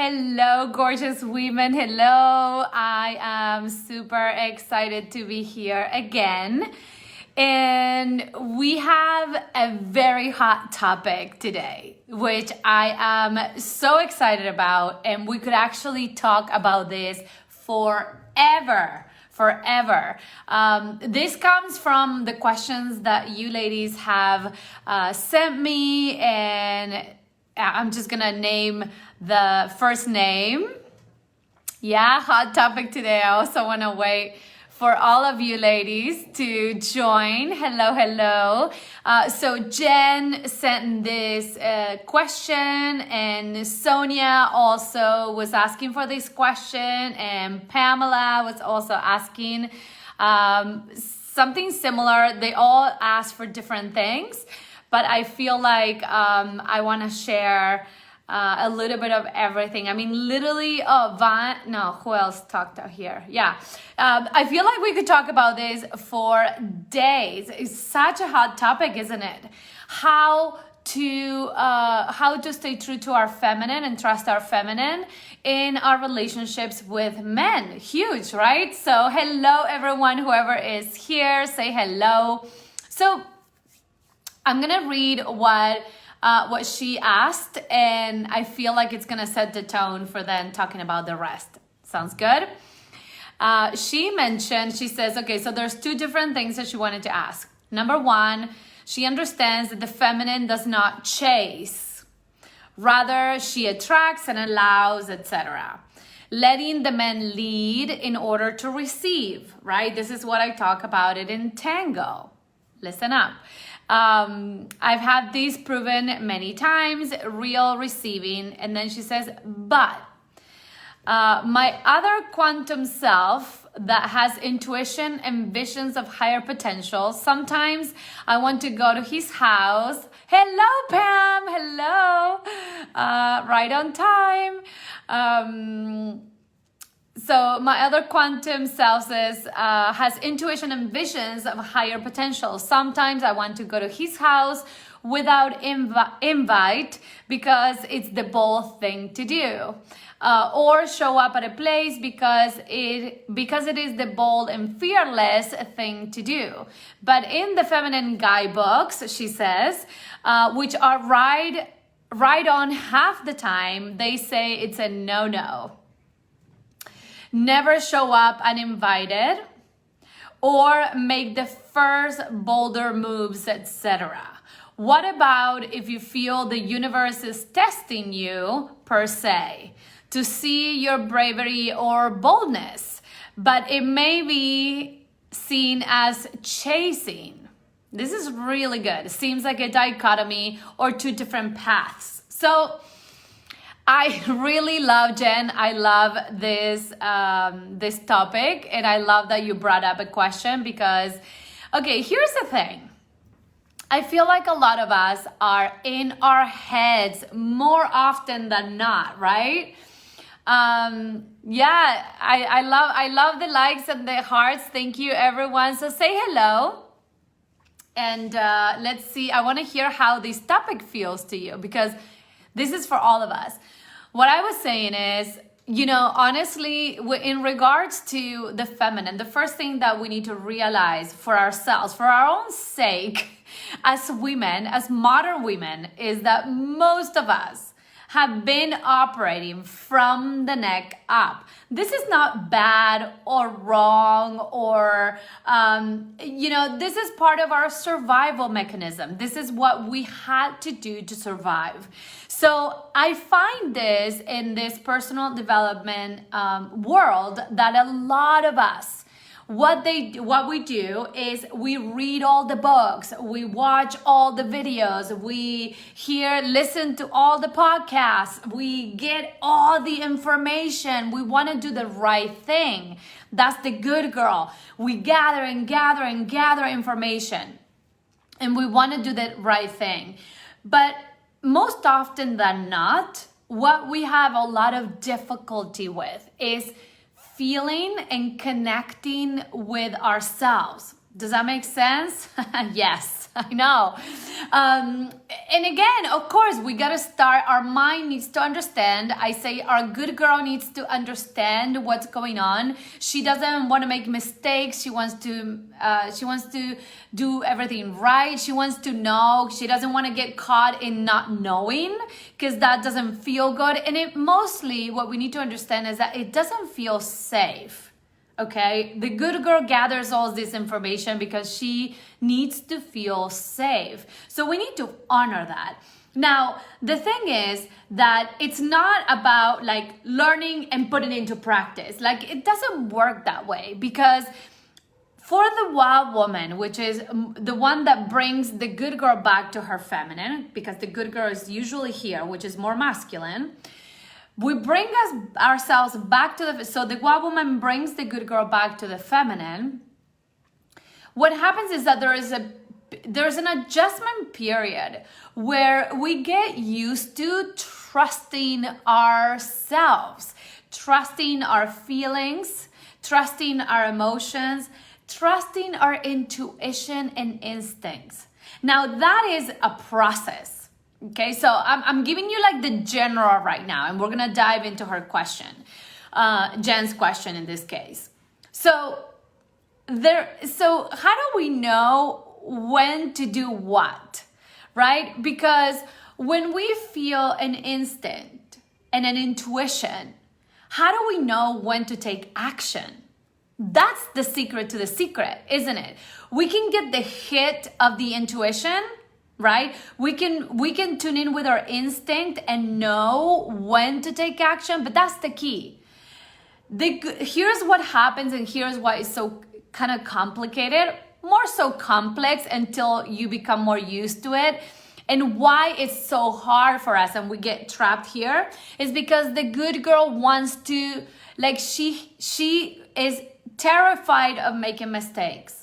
Hello, gorgeous women. Hello. I am super excited to be here again. And we have a very hot topic today, which I am so excited about. And we could actually talk about this forever. This comes from the questions that you ladies have sent me, and I'm just gonna name the first name. Yeah, hot topic today. I also wanna wait for all of you ladies to join. Hello. So Jen sent this question, and Sonia also was asking for this question, and Pamela was also asking something similar. They all asked for different things, but I feel like I want to share a little bit of everything. I mean, literally, who else talked out here? Yeah. I feel like we could talk about this for days. It's such a hot topic, isn't it? How to stay true to our feminine and trust our feminine in our relationships with men. Huge, right? So hello, everyone, whoever is here, say hello. So I'm going to read what she asked, and I feel like it's gonna set the tone for then talking about the rest. Sounds good? She says, okay, so there's two different things that she wanted to ask. Number one, she understands that the feminine does not chase. Rather, she attracts and allows, etc. Letting the men lead in order to receive, right? This is what I talk about it in Tango. Listen up. I've had these proven many times, real receiving. And then she says, but my other quantum self that has intuition and visions of higher potential, sometimes I want to go to his house. Hello, Pam. Hello. Right on time. So my other quantum self has intuition and visions of higher potential. Sometimes I want to go to his house without invite because it's the bold thing to do. Or show up at a place because it is the bold and fearless thing to do. But in the feminine guidebooks, she says, which are right on half the time, they say it's a no-no. Never show up uninvited or make the first bolder moves, etc. What about if you feel the universe is testing you, per se, to see your bravery or boldness, but it may be seen as chasing? This is really good. It seems like a dichotomy or two different paths. So I really love, Jen. I love this topic, and I love that you brought up a question because, okay, here's the thing. I feel like a lot of us are in our heads more often than not, right? Yeah, I love the likes and the hearts. Thank you, everyone. So say hello. And let's see. I want to hear how this topic feels to you because this is for all of us. What I was saying is, honestly, in regards to the feminine, the first thing that we need to realize for ourselves, for our own sake, as women, as modern women, is that most of us have been operating from the neck up. This is not bad or wrong or, this is part of our survival mechanism. This is what we had to do to survive. So I find this in this personal development world that a lot of us, what we do is we read all the books, we watch all the videos, we listen to all the podcasts, we get all the information. We want to do the right thing. That's the good girl. We gather information, and we want to do the right thing. But most often than not, what we have a lot of difficulty with is feeling and connecting with ourselves. Does that make sense? Yes, I know. And again, of course, we got to start. Our mind needs to understand. I say our good girl needs to understand what's going on. She doesn't want to make mistakes. She wants to do everything right. She wants to know. She doesn't want to get caught in not knowing, because that doesn't feel good. And it mostly, what we need to understand is that it doesn't feel safe. Okay, the good girl gathers all this information because she needs to feel safe. So we need to honor that. Now, the thing is that it's not about like learning and putting it into practice. Like, it doesn't work that way, because for the wild woman, which is the one that brings the good girl back to her feminine, because the good girl is usually here, which is more masculine, we bring ourselves back to so the wild woman brings the good girl back to the feminine. What happens is that there's an adjustment period where we get used to trusting ourselves, trusting our feelings, trusting our emotions, trusting our intuition and instincts. Now, that is a process. Okay, so I'm giving you like the general right now, and we're gonna dive into her question, Jen's question in this case. So how do we know when to do what, right? Because when we feel an instinct and an intuition, how do we know when to take action? That's the secret to the secret, isn't it? We can get the hit of the intuition, right? We can tune in with our instinct and know when to take action, but that's the key. Here's what happens, and here's why it's so kind of complicated, more so complex until you become more used to it. And why it's so hard for us and we get trapped here is because the good girl wants to, like, she is terrified of making mistakes.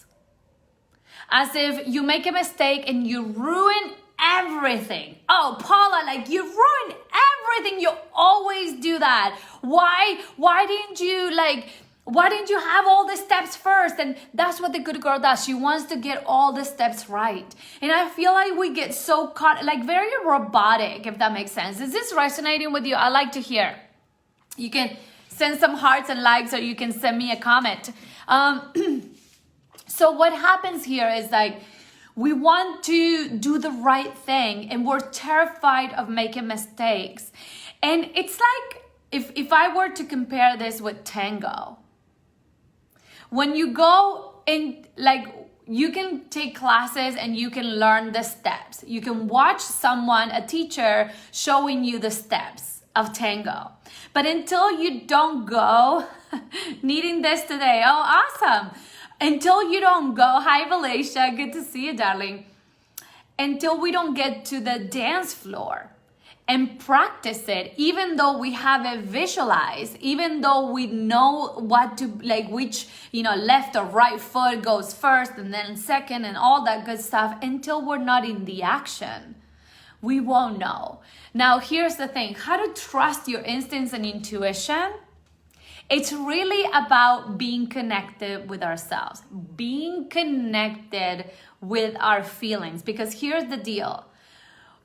As if you make a mistake and you ruin everything. Oh, Paula, like, you ruin everything. You always do that. Why didn't you have all the steps first? And that's what the good girl does. She wants to get all the steps right. And I feel like we get so caught, like very robotic, if that makes sense. Is this resonating with you? I like to hear. You can send some hearts and likes, or you can send me a comment. So what happens here is like, we want to do the right thing and we're terrified of making mistakes. And it's like, if I were to compare this with tango, when you go in, like, you can take classes and you can learn the steps. You can watch someone, a teacher, showing you the steps of tango. But until you don't go, needing this today, oh, awesome. Until you don't go, hi Valencia, good to see you, darling. Until we don't get to the dance floor and practice it, even though we have it visualized, even though we know what to, like, which, left or right foot goes first and then second and all that good stuff, until we're not in the action, we won't know. Now, here's the thing, how to trust your instincts and intuition. It's really about being connected with ourselves, being connected with our feelings. Because here's the deal.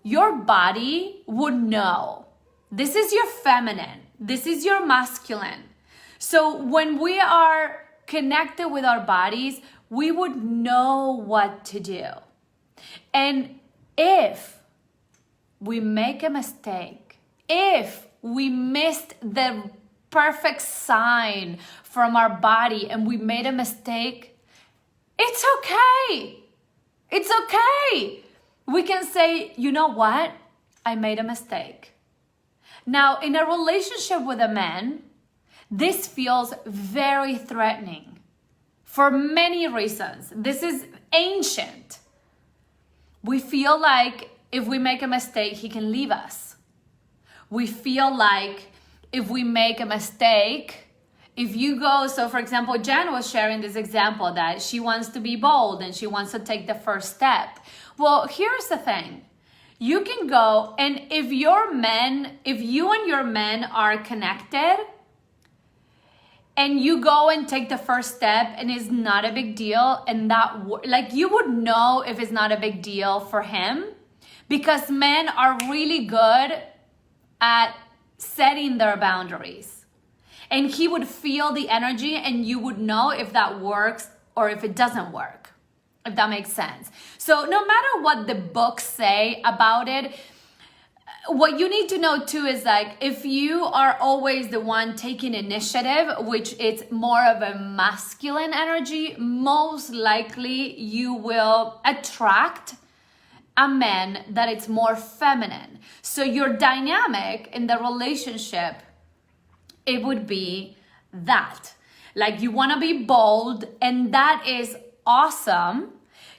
Your body would know. This is your feminine. This is your masculine. So when we are connected with our bodies, we would know what to do. And if we make a mistake, if we missed the perfect sign from our body and we made a mistake, it's okay. It's okay. We can say, you know what? I made a mistake. Now, in a relationship with a man, this feels very threatening for many reasons. This is ancient. We feel like if we make a mistake, he can leave us. We feel like if we make a mistake, if you go, so for example, Jen was sharing this example that she wants to be bold and she wants to take the first step. Well, here's the thing. You can go, and if you and your men are connected and you go and take the first step and it's not a big deal, and that like you would know if it's not a big deal for him, because men are really good at setting their boundaries, and he would feel the energy and you would know if that works or if it doesn't work, if that makes sense. So no matter what the books say about it, what you need to know too is like, if you are always the one taking initiative, which is more of a masculine energy, most likely you will attract a man that it's more feminine. So your dynamic in the relationship, it would be that. Like, you want to be bold, and that is awesome.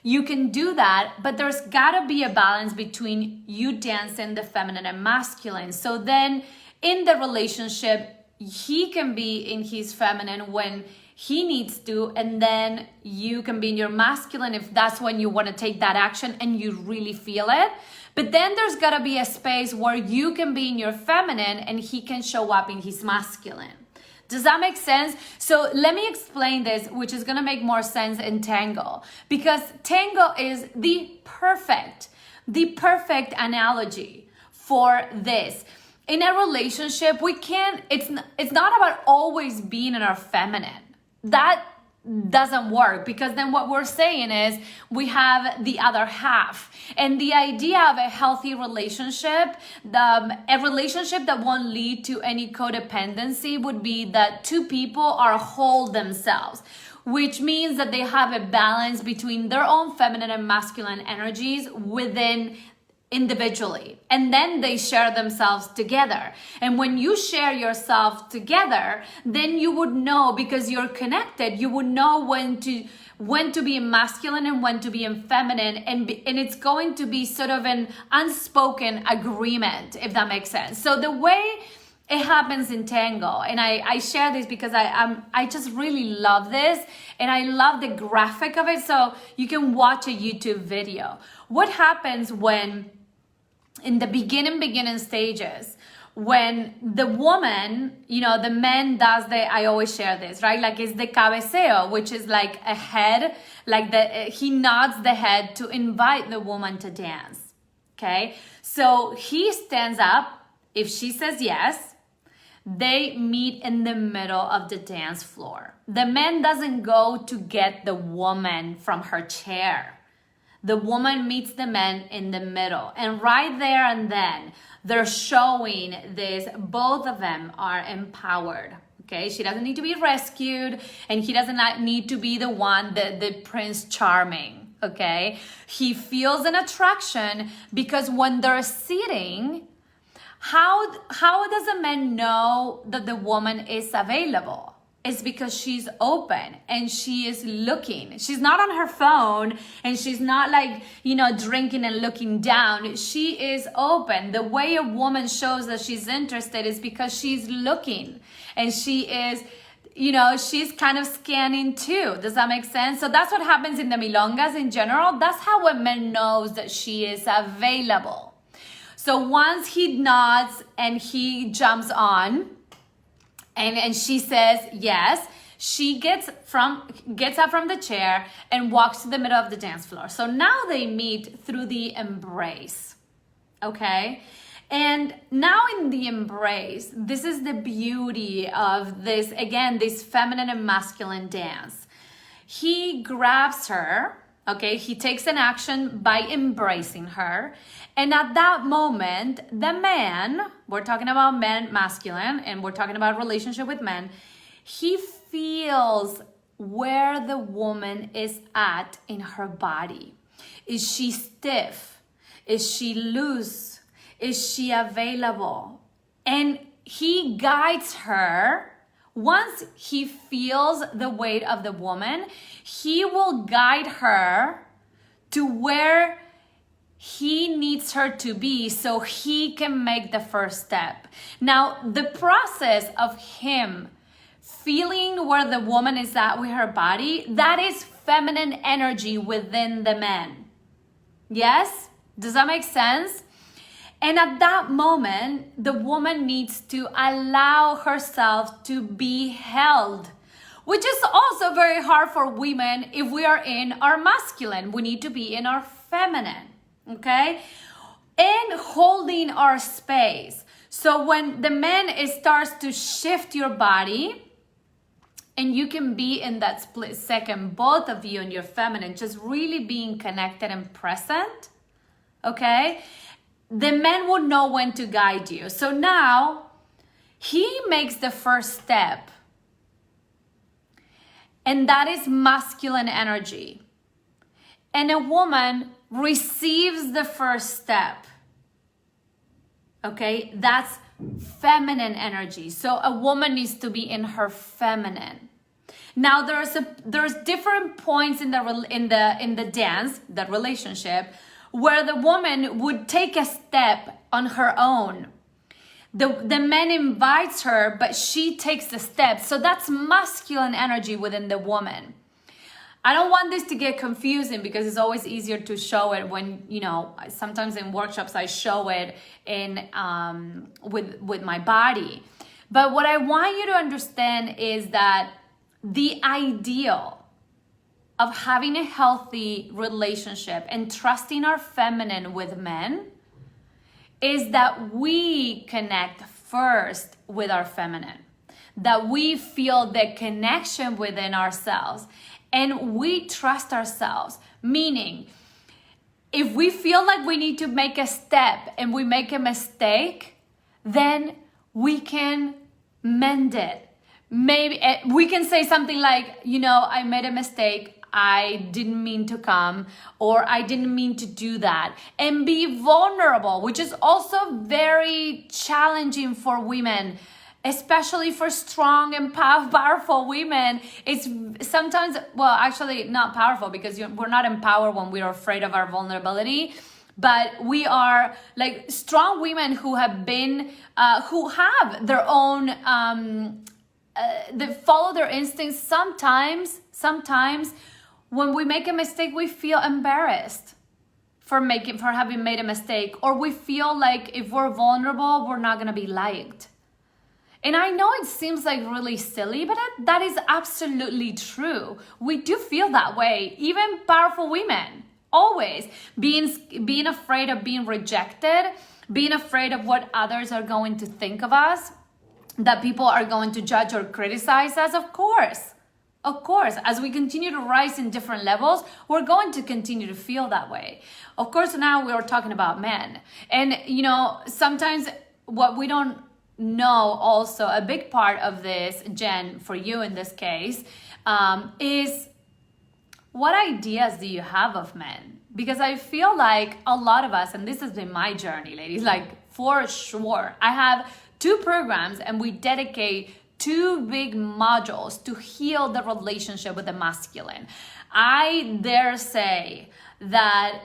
You can do that, but there's gotta be a balance between you dancing the feminine and masculine. So then in the relationship, he can be in his feminine when he needs to, and then you can be in your masculine if that's when you want to take that action and you really feel it. But then there's gotta be a space where you can be in your feminine and he can show up in his masculine. Does that make sense? So let me explain this, which is gonna make more sense in tango, because tango is the perfect analogy for this. In a relationship, it's not about always being in our feminine. That doesn't work, because then what we're saying is we have the other half. And the idea of a healthy relationship, a relationship that won't lead to any codependency, would be that two people are whole themselves, which means that they have a balance between their own feminine and masculine energies within individually, and then they share themselves together. And when you share yourself together, then you would know, because you're connected, you would know when to be in masculine and when to be in feminine, and it's going to be sort of an unspoken agreement, if that makes sense. So the way it happens in tango, and I share this because I just really love this, and I love the graphic of it, so you can watch a YouTube video. What happens when in the beginning stages, when the woman, the man does I always share this, right? Like, it's the cabeceo, which is like a head, like he nods the head to invite the woman to dance, okay? So he stands up. If she says yes, they meet in the middle of the dance floor. The man doesn't go to get the woman from her chair. The woman meets the man in the middle, and right there and then they're showing this, both of them are empowered. Okay, she doesn't need to be rescued, and he doesn't need to be the one, the Prince Charming. Okay, he feels an attraction, because when they're sitting, how does a man know that the woman is available? It's because she's open and she is looking. She's not on her phone, and she's not like, drinking and looking down. She is open. The way a woman shows that she's interested is because she's looking, and she is, she's kind of scanning too. Does that make sense? So that's what happens in the milongas in general. That's how a man knows that she is available. So once he nods and he jumps on, and she says yes, she gets up from the chair and walks to the middle of the dance floor. So now they meet through the embrace, okay? And now in the embrace, this is the beauty of this, again, this feminine and masculine dance. He grabs her, okay? He takes an action by embracing her. And at that moment, the man, we're talking about men, masculine, and we're talking about relationship with men, he feels where the woman is at in her body. Is she stiff? Is she loose? Is she available? And he guides her. Once he feels the weight of the woman, he will guide her to where he needs her to be, so he can make the first step. Now, the process of him feeling where the woman is at with her body, that is feminine energy within the man. Yes? Does that make sense? And at that moment, the woman needs to allow herself to be held, which is also very hard for women if we are in our masculine. We need to be in our feminine, okay? And holding our space. So when the man starts to shift your body, and you can be in that split second, both of you and your feminine, just really being connected and present, okay? The man will know when to guide you. So now, he makes the first step. And that is masculine energy. And a woman receives the first step. Okay, that's feminine energy. So a woman needs to be in her feminine. Now there's different points in the dance, the relationship, where the woman would take a step on her own. The man invites her, but she takes the step. So that's masculine energy within the woman. I don't want this to get confusing because it's always easier to show it when, sometimes in workshops I show it in with my body. But what I want you to understand is that the ideal of having a healthy relationship and trusting our feminine with men is that we connect first with our feminine, that we feel the connection within ourselves. And we trust ourselves, meaning if we feel like we need to make a step and we make a mistake, then we can mend it. Maybe we can say something like, I made a mistake. I didn't mean to come, or I didn't mean to do that. And be vulnerable, which is also very challenging for women, especially for strong and powerful women. It's sometimes, well, actually not powerful, because we're not empowered when we're afraid of our vulnerability. But we are like strong women who have been, who have their own, they follow their instincts. Sometimes when we make a mistake, we feel embarrassed for having made a mistake, or we feel like if we're vulnerable, we're not gonna be liked. And I know it seems like really silly, but that is absolutely true. We do feel that way, even powerful women, always. Being afraid of being rejected, being afraid of what others are going to think of us, that people are going to judge or criticize us, of course. Of course, as we continue to rise in different levels, we're going to continue to feel that way. Of course, now we're talking about men. And, sometimes what we don't know, also a big part of this, Jen, for you in this case, is what ideas do you have of men? Because I feel like a lot of us, and this has been my journey, ladies, like for sure, I have 2 programs and we dedicate 2 big modules to heal the relationship with the masculine. I dare say that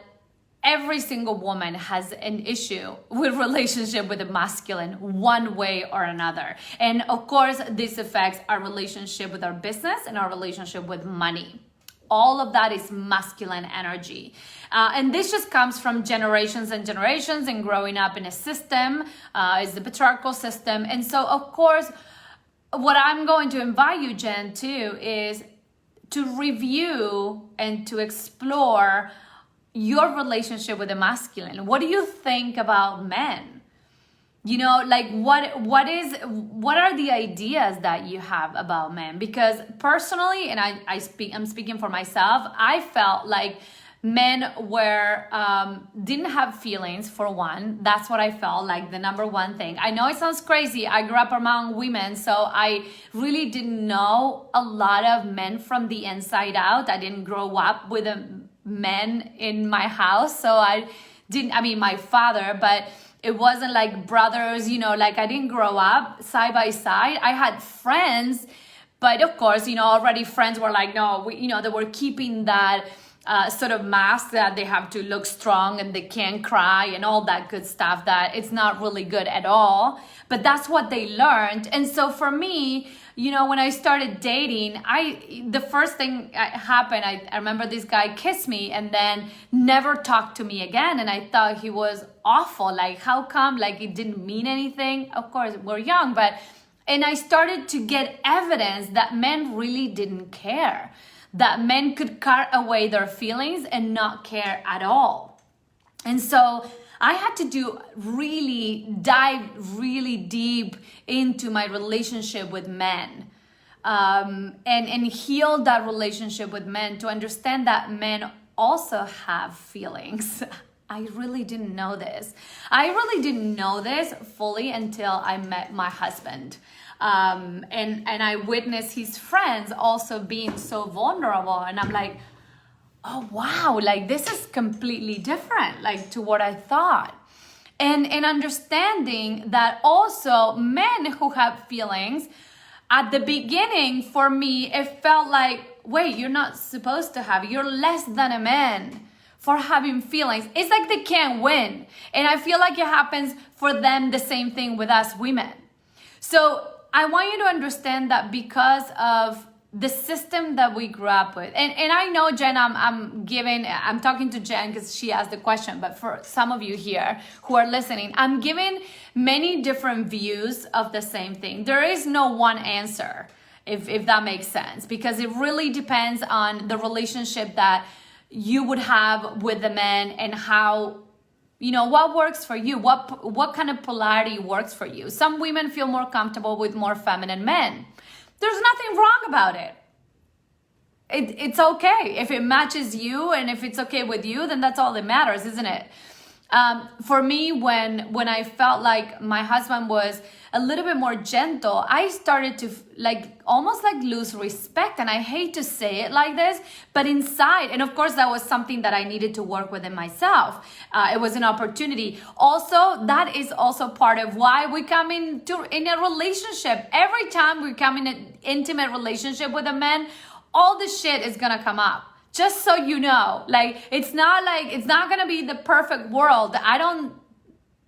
every single woman has an issue with relationship with the masculine one way or another. And of course, this affects our relationship with our business and our relationship with money. All of that is masculine energy. And this just comes from generations and generations and growing up in a system, is the patriarchal system. And so, of course, what I'm going to invite you, Jen, to is to review and to explore your relationship with the masculine. What do you think about men? Like what are the ideas that you have about men? Because personally, and I'm speaking for myself, I felt like men didn't have feelings, for one. That's what I felt like, the number one thing. I know it sounds crazy. I grew up among women, so I really didn't know a lot of men from the inside out. I didn't grow up with men in my house, so my father, but it wasn't like brothers, like I didn't grow up side by side. I had friends, but of course, already friends were like, no, they were keeping that sort of mask that they have to look strong and they can't cry and all that good stuff, that it's not really good at all. But that's what they learned. And so for me, you know, when I started dating, the first thing happened, I remember this guy kissed me and then never talked to me again. And I thought he was awful. Like, how come? Like, it didn't mean anything. Of course, we're young, and I started to get evidence that men really didn't care, that men could cut away their feelings and not care at all. And so I had to dive really deep into my relationship with men, and heal that relationship with men to understand that men also have feelings. I really didn't know this. I really didn't know this fully until I met my husband. And I witnessed his friends also being so vulnerable. And I'm like, oh, wow, like this is completely different, like to what I thought. And understanding that also men who have feelings, at the beginning for me, it felt like, wait, you're not supposed to have, you're less than a man for having feelings. It's like they can't win. And I feel like it happens for them the same thing with us women. So I want you to understand that because of the system that we grew up with, and I know, Jen, I'm talking to Jen because she asked the question, but for some of you here who are listening, I'm giving many different views of the same thing. There is no one answer, if that makes sense, because it really depends on the relationship that you would have with the men and how, you know, what works for you, what kind of polarity works for you. Some women feel more comfortable with more feminine men. There's nothing wrong about it. It's okay. If it matches you and if it's okay with you, then that's all that matters, isn't it? For me, when I felt like my husband was a little bit more gentle, I started to almost lose respect. And I hate to say it like this, but inside, and of course that was something that I needed to work with in myself. It was an opportunity. Also, that is also part of why we come in a relationship. Every time we come in an intimate relationship with a man, all the shit is gonna come up. Just so you know, it's not gonna be the perfect world. I don't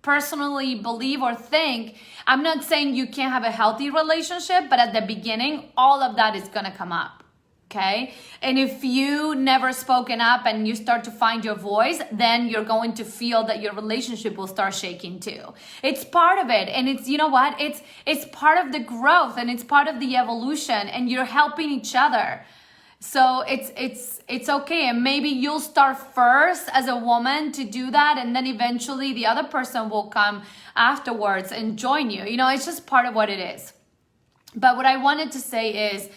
personally believe or think, I'm not saying you can't have a healthy relationship, but at the beginning, all of that is gonna come up, okay? And if you never spoken up and you start to find your voice, then you're going to feel that your relationship will start shaking too. It's part of it, and it's, you know what? It's part of the growth, and it's part of the evolution, and you're helping each other. So it's okay, and maybe you'll start first as a woman to do that, and then eventually the other person will come afterwards and join you. You know, it's just part of what it is. But what I wanted to say is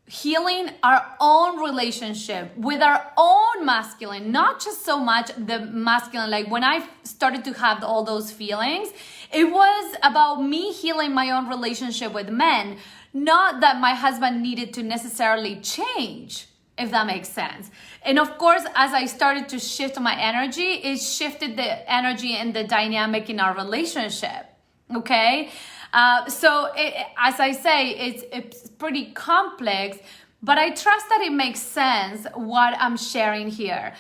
healing our own relationship with our own masculine, not just so much the masculine. Like when I started to have all those feelings, it was about me healing my own relationship with men. Not that my husband needed to necessarily change, if that makes sense. And of course, as I started to shift my energy, it shifted the energy and the dynamic in our relationship, okay? As I say, it's pretty complex, but I trust that it makes sense what I'm sharing here.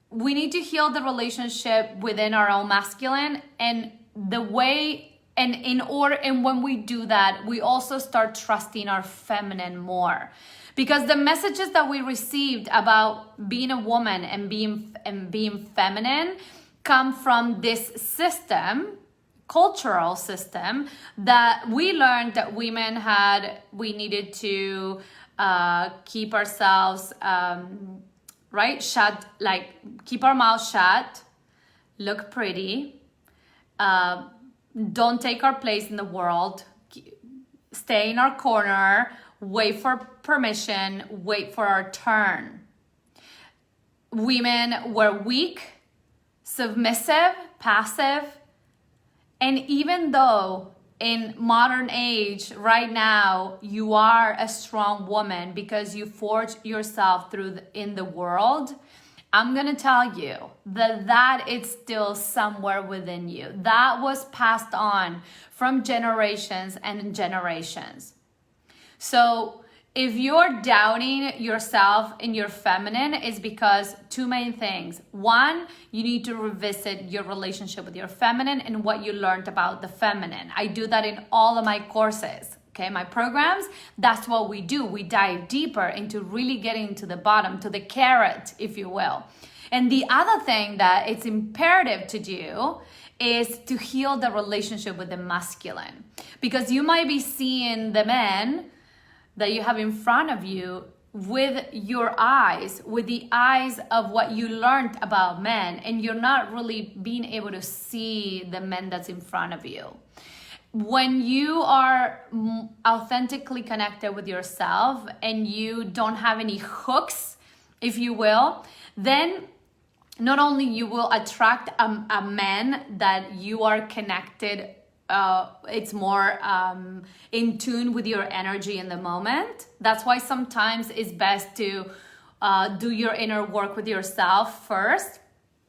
We need to heal the relationship within our own masculine, and the way and when we do that, we also start trusting our feminine more. Because the messages that we received about being a woman and being feminine come from this system, cultural system, that we learned that women we needed to keep ourselves, shut, keep our mouth shut, look pretty, don't take our place in the world, stay in our corner, wait for permission, wait for our turn. Women were weak, submissive, passive, and even though in modern age, right now, you are a strong woman because you forged yourself in the world, I'm gonna tell you that it's still somewhere within you. That was passed on from generations and generations. So if you're doubting yourself in your feminine, it's because two main things. One, you need to revisit your relationship with your feminine and what you learned about the feminine. I do that in all of my courses, okay? My programs, that's what we do. We dive deeper into really getting to the bottom, to the carrot, if you will. And the other thing that it's imperative to do is to heal the relationship with the masculine. Because you might be seeing the men that you have in front of you with your eyes, with the eyes of what you learned about men, and you're not really being able to see the men that's in front of you. When you are authentically connected with yourself and you don't have any hooks, if you will, then not only you will attract a man that you are connected, it's more in tune with your energy in the moment. That's why sometimes it's best to do your inner work with yourself first.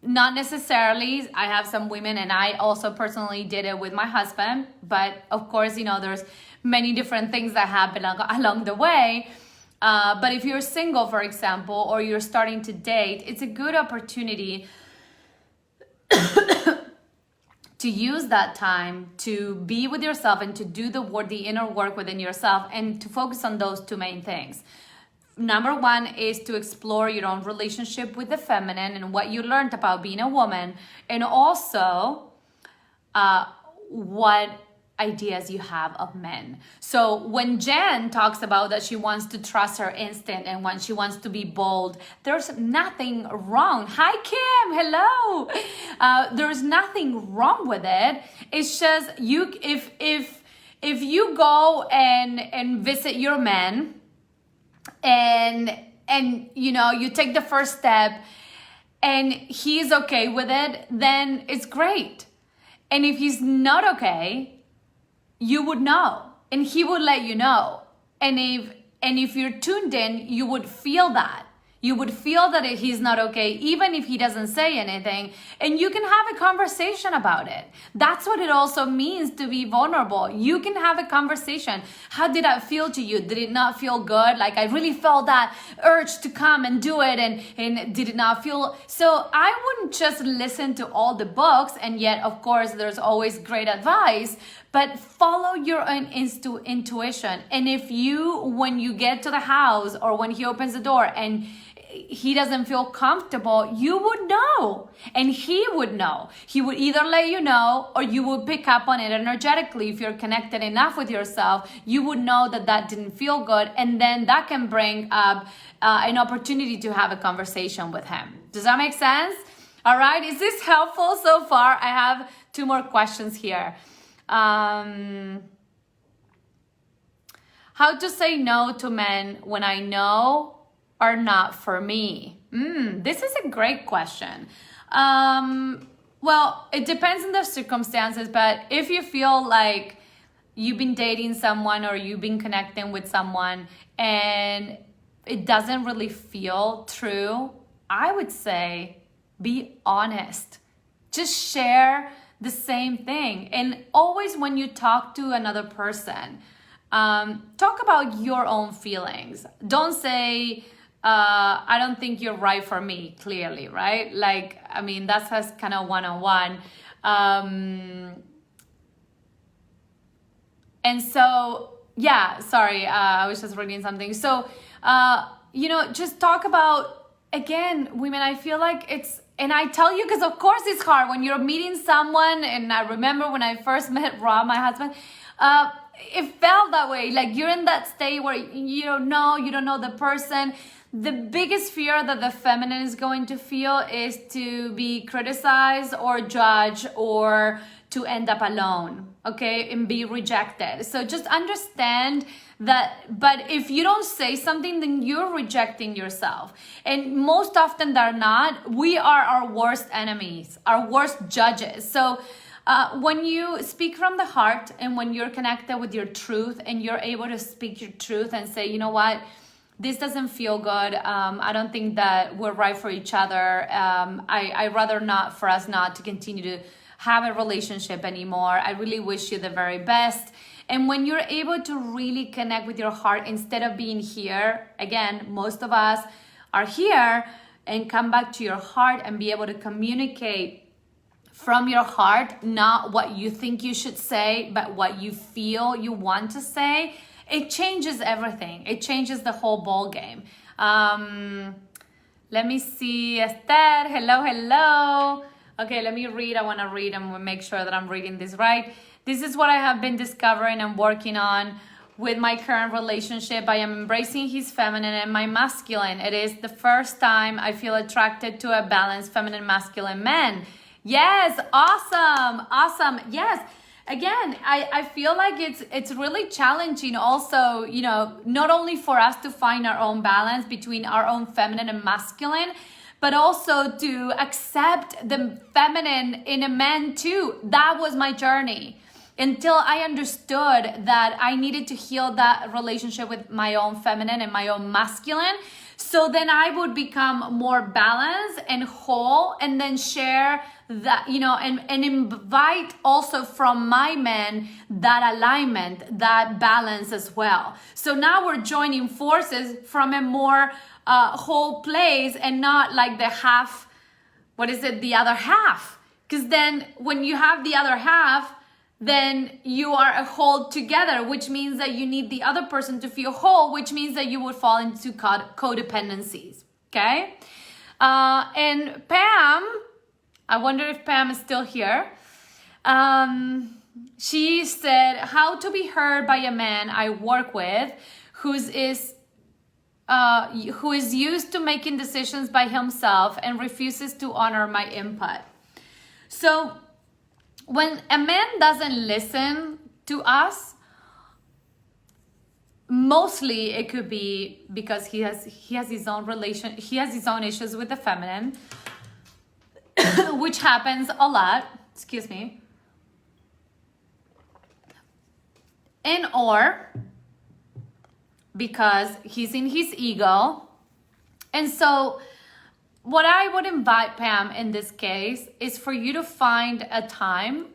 Not necessarily, I have some women, and I also personally did it with my husband, but of course, there's many different things that happen along the way. But if you're single, for example, or you're starting to date, it's a good opportunity to use that time to be with yourself and to do the inner work within yourself, and to focus on those two main things. Number one is to explore your own relationship with the feminine and what you learned about being a woman, and also what ideas you have of men. So when Jen talks about that she wants to trust her instinct and when she wants to be bold, there's nothing wrong. Hi Kim, hello. There's nothing wrong with it. It's just if you go and visit your man and you take the first step and he's okay with it, then it's great. And if he's not okay, you would know, and he would let you know. And if you're tuned in, you would feel that. You would feel that he's not okay, even if he doesn't say anything, and you can have a conversation about it. That's what it also means to be vulnerable. You can have a conversation. How did that feel to you? Did it not feel good? Like, I really felt that urge to come and do it, and did it not feel? So I wouldn't just listen to all the books, and yet, of course, there's always great advice, but follow your own intuition. And if when you get to the house or when he opens the door and he doesn't feel comfortable, you would know, and he would know. He would either let you know, or you would pick up on it energetically. If you're connected enough with yourself, you would know that didn't feel good, and then that can bring up an opportunity to have a conversation with him. Does that make sense? All right, is this helpful so far? I have 2 more questions here. How to say no to men when I know are not for me? This is a great question. Well, it depends on the circumstances, but if you feel like you've been dating someone or you've been connecting with someone and it doesn't really feel true, I would say be honest. Just share the same thing. And always when you talk to another person, talk about your own feelings. Don't say, I don't think you're right for me, clearly, right? Like, I mean, that's kind of one-on-one. And so, yeah, sorry, I was just reading something. So, just talk about, again, women, I feel like and I tell you, because of course it's hard when you're meeting someone, and I remember when I first met Rob, my husband, it felt that way. Like, you're in that state where you don't know the person. The biggest fear that the feminine is going to feel is to be criticized or judged, or to end up alone, okay, and be rejected. So just understand that, but if you don't say something, then you're rejecting yourself. And most often than not, we are our worst enemies, our worst judges. So when you speak from the heart, and when you're connected with your truth, and you're able to speak your truth and say, you know what, this doesn't feel good. I don't think that we're right for each other. I rather not, for us not to continue to have a relationship anymore. I really wish you the very best. And when you're able to really connect with your heart instead of being here, again, most of us are here, and come back to your heart and be able to communicate from your heart, not what you think you should say, but what you feel you want to say, it changes everything. It changes the whole ball game. Let me see, Esther, hello. Okay, let me read. I want to read and make sure that I'm reading this right. This is what I have been discovering and working on with my current relationship. I am embracing his feminine and my masculine. It is the first time I feel attracted to a balanced feminine masculine man. Yes, awesome. Yes. Again, I feel like it's really challenging also, you know, not only for us to find our own balance between our own feminine and masculine, but also to accept the feminine in a man too. That was my journey until I understood that I needed to heal that relationship with my own feminine and my own masculine. So then I would become more balanced and whole, and then share that, you know, and invite also from my men that alignment, that balance as well. So now we're joining forces from a more whole place, and not like the half, the other half. Because then when you have the other half, then you are a whole together, which means that you need the other person to feel whole, which means that you would fall into codependencies, okay? And Pam, I wonder if Pam is still here. She said, how to be heard by a man I work with who is used to making decisions by himself and refuses to honor my input. So when a man doesn't listen to us, mostly it could be because he has his own issues with the feminine, which happens a lot, excuse me. And or because he's in his ego. And so what I would invite Pam in this case is for you to find a time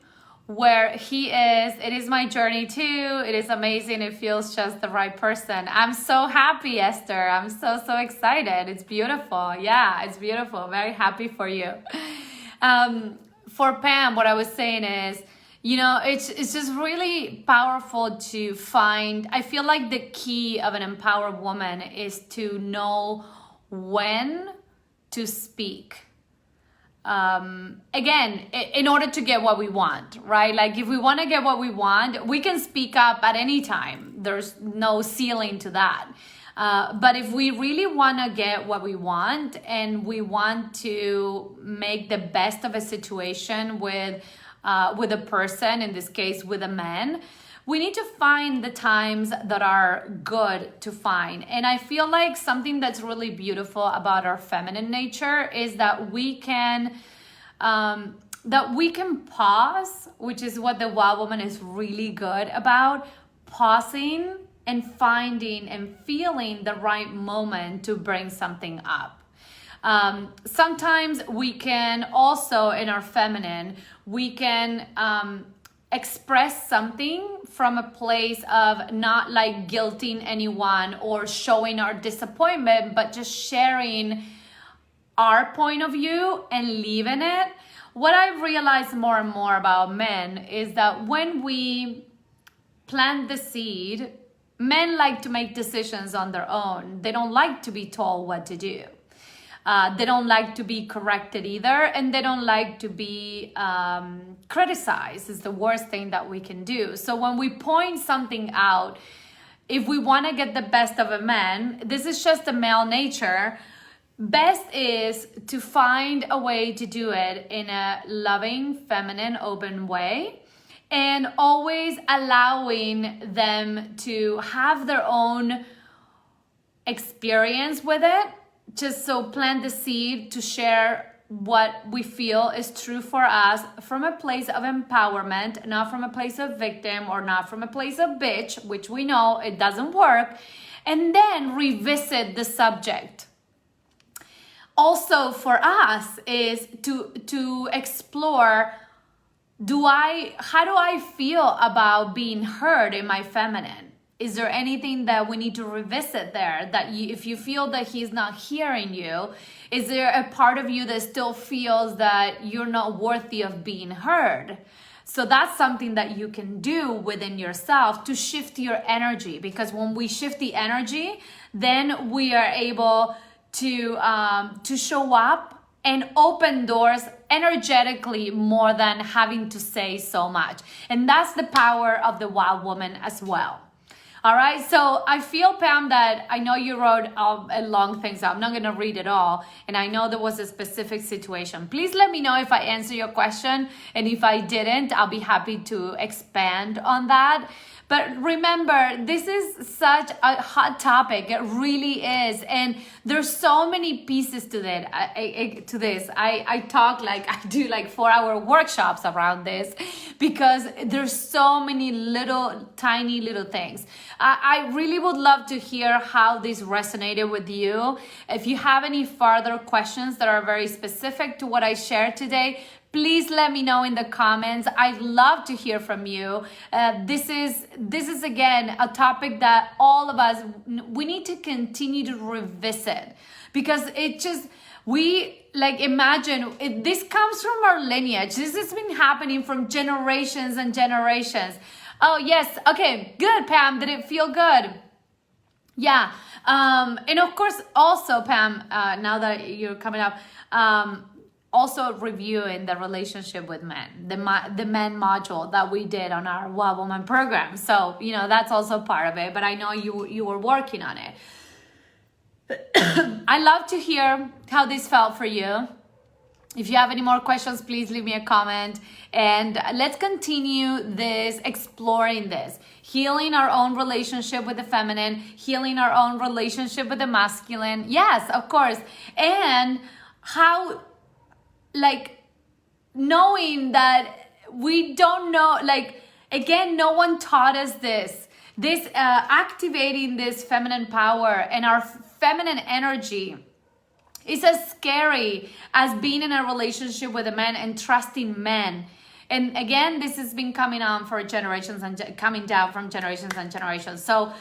where it is my journey too. It is amazing. It feels just the right person. I'm so happy, Esther. I'm so excited. It's beautiful. Yeah, it's beautiful. Very happy for you. For Pam, what I was saying is, you know, it's just really powerful to find. I feel like the key of an empowered woman is to know when to speak. Again, in order to get what we want, right? Like if we want to get what we want, we can speak up at any time. There's no ceiling to that. But if we really want to get what we want, and we want to make the best of a situation with a person, in this case with a man, we need to find the times that are good to find. And I feel like something that's really beautiful about our feminine nature is that we can pause, which is what the Wild Woman is really good about, pausing and finding and feeling the right moment to bring something up. Sometimes we can also, in our feminine, we can express something from a place of not like guilting anyone or showing our disappointment, but just sharing our point of view and leaving it. What I've realized more and more about men is that when we plant the seed, men like to make decisions on their own. They don't like to be told what to do. They don't like to be corrected either, and they don't like to be criticized. It's the worst thing that we can do. So when we point something out, if we want to get the best of a man, this is just a male nature. Best is to find a way to do it in a loving, feminine, open way, and always allowing them to have their own experience with it. Just so plant the seed to share what we feel is true for us from a place of empowerment, not from a place of victim or not from a place of bitch, which we know it doesn't work, and then revisit the subject. Also for us is to explore how do I feel about being heard in my feminine? Is there anything that we need to revisit there? That if you feel that he's not hearing you, is there a part of you that still feels that you're not worthy of being heard? So that's something that you can do within yourself to shift your energy, because when we shift the energy, then we are able to show up and open doors energetically more than having to say so much. And that's the power of the wild woman as well. All right, so I feel, Pam, that I know you wrote a long thing, so I'm not going to read it all. And I know there was a specific situation. Please let me know if I answer your question. And if I didn't, I'll be happy to expand on that. But remember, this is such a hot topic. It really is. And there's so many pieces to that. I talk like I do like 4-hour workshops around this, because there's so many tiny little things. I really would love to hear how this resonated with you. If you have any further questions that are very specific to what I shared today, please let me know in the comments. I'd love to hear from you. This is again a topic that all of us, we need to continue to revisit, because imagine this comes from our lineage. This has been happening from generations and generations. Oh yes, okay, good, Pam. Did it feel good? Yeah, and of course, also, Pam, now that you're coming up, also reviewing the relationship with men, the men module that we did on our Wild Woman program. So, that's also part of it, but I know you were working on it. I love to hear how this felt for you. If you have any more questions, please leave me a comment, and let's continue exploring this, healing our own relationship with the feminine, healing our own relationship with the masculine. Yes, of course. And how, knowing that we don't know, again, no one taught us this activating this feminine power and our feminine energy is as scary as being in a relationship with a man and trusting men. And again, this has been coming on for generations and coming down from generations and generations. So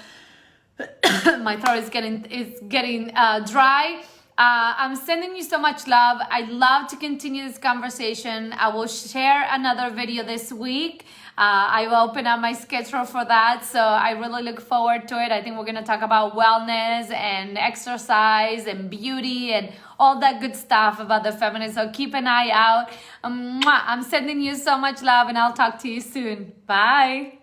my throat is getting dry. I'm sending you so much love. I'd love to continue this conversation. I will share another video this week. I will open up my schedule for that. So I really look forward to it. I think we're going to talk about wellness and exercise and beauty and all that good stuff about the feminine. So keep an eye out. I'm sending you so much love, and I'll talk to you soon. Bye.